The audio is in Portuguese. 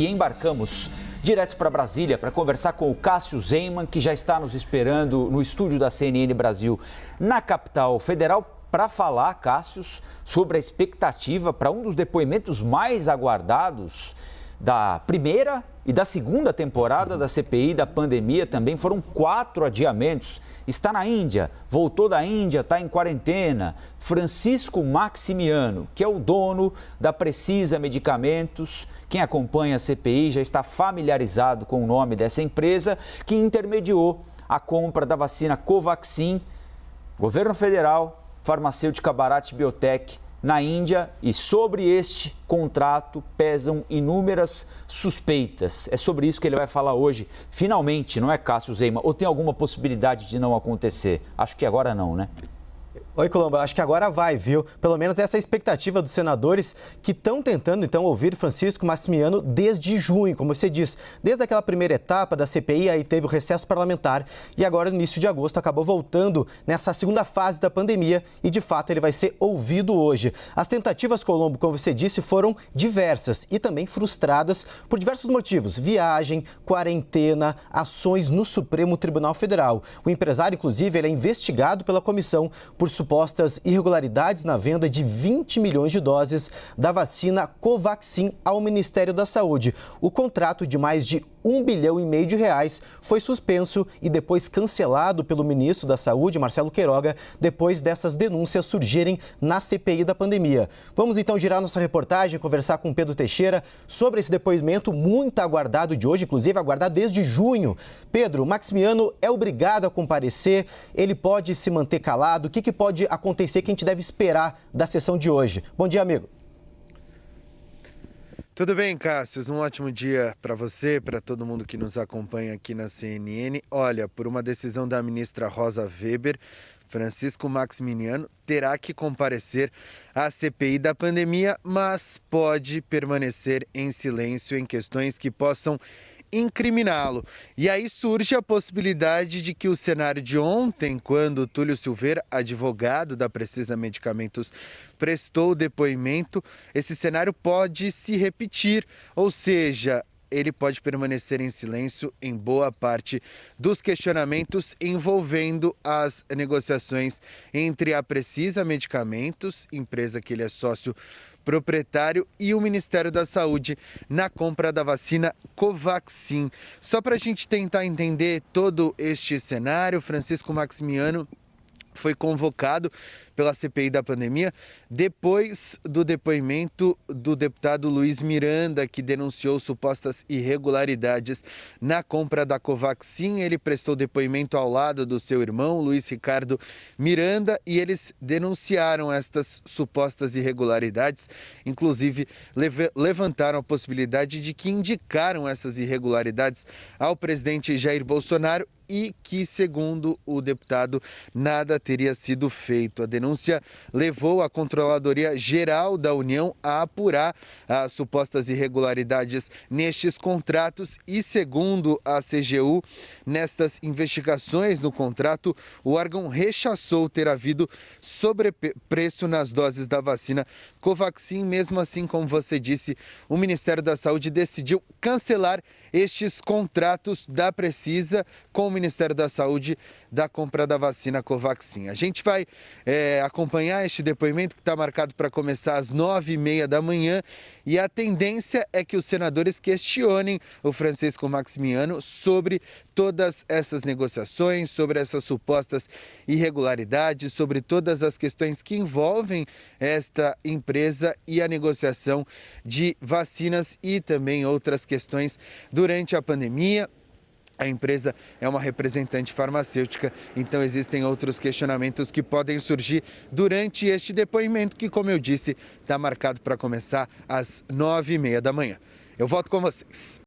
E embarcamos direto para Brasília para conversar com o Cássio Zeyman, que já está nos esperando no estúdio da CNN Brasil, na capital federal, para falar, Cássio, sobre a expectativa para um dos depoimentos mais aguardados da primeira e da segunda temporada da CPI da pandemia. Também foram 4 adiamentos. Está na Índia, voltou da Índia, está em quarentena. Francisco Maximiano, que é o dono da Precisa Medicamentos. Quem acompanha a CPI já está familiarizado com o nome dessa empresa, que intermediou a compra da vacina Covaxin, governo federal, farmacêutica Bharat Biotech, na Índia. E sobre este contrato pesam inúmeras suspeitas. É sobre isso que ele vai falar hoje, finalmente, não é, Cássio Zeyman? Ou tem alguma possibilidade de não acontecer? Acho que agora não, né? Oi, Colombo, acho que agora vai, viu? Pelo menos essa é a expectativa dos senadores que estão tentando, então, ouvir Francisco Maximiano desde junho, como você disse. Desde aquela primeira etapa da CPI, aí teve o recesso parlamentar e agora, no início de agosto, acabou voltando nessa segunda fase da pandemia e, de fato, ele vai ser ouvido hoje. As tentativas, Colombo, como você disse, foram diversas e também frustradas por diversos motivos. Viagem, quarentena, ações no Supremo Tribunal Federal. O empresário, inclusive, ele é investigado pela comissão por supostas irregularidades na venda de 20 milhões de doses da vacina Covaxin ao Ministério da Saúde. O contrato de mais de R$1,5 bilhão foi suspenso e depois cancelado pelo ministro da Saúde, Marcelo Queiroga, depois dessas denúncias surgirem na CPI da pandemia. Vamos então girar nossa reportagem, conversar com Pedro Teixeira sobre esse depoimento muito aguardado de hoje, inclusive aguardado desde junho. Pedro, Maximiano é obrigado a comparecer, ele pode se manter calado, o que pode acontecer que a gente deve esperar da sessão de hoje? Bom dia, amigo. Tudo bem, Cássio? Um ótimo dia para você, para todo mundo que nos acompanha aqui na CNN. Olha, por uma decisão da ministra Rosa Weber, Francisco Maximiano terá que comparecer à CPI da pandemia, mas pode permanecer em silêncio em questões que possam incriminá-lo. E aí surge a possibilidade de que o cenário de ontem, quando Túlio Silveira, advogado da Precisa Medicamentos, prestou o depoimento, esse cenário pode se repetir, ou seja, ele pode permanecer em silêncio em boa parte dos questionamentos envolvendo as negociações entre a Precisa Medicamentos, empresa que ele é sócio proprietário, e o Ministério da Saúde na compra da vacina Covaxin. Só para a gente tentar entender todo este cenário, Francisco Maximiano foi convocado pela CPI da pandemia depois do depoimento do deputado Luiz Miranda, que denunciou supostas irregularidades na compra da Covaxin. Ele prestou depoimento ao lado do seu irmão, Luiz Ricardo Miranda, e eles denunciaram estas supostas irregularidades, inclusive levantaram a possibilidade de que indicaram essas irregularidades ao presidente Jair Bolsonaro e que, segundo o deputado, nada teria sido feito. A denúncia levou a Controladoria Geral da União a apurar as supostas irregularidades nestes contratos e, segundo a CGU, nestas investigações no contrato, o órgão rechaçou ter havido sobrepreço nas doses da vacina Covaxin. Mesmo assim, como você disse, o Ministério da Saúde decidiu cancelar estes contratos da Precisa com o Ministério da Saúde da compra da vacina Covaxin. A gente vai acompanhar este depoimento que está marcado para começar às 9h30 da manhã e a tendência é que os senadores questionem o Francisco Maximiano sobre todas essas negociações, sobre essas supostas irregularidades, sobre todas as questões que envolvem esta empresa e a negociação de vacinas e também outras questões durante a pandemia. A empresa é uma representante farmacêutica, então existem outros questionamentos que podem surgir durante este depoimento, que, como eu disse, está marcado para começar às 9h30 da manhã. Eu volto com vocês.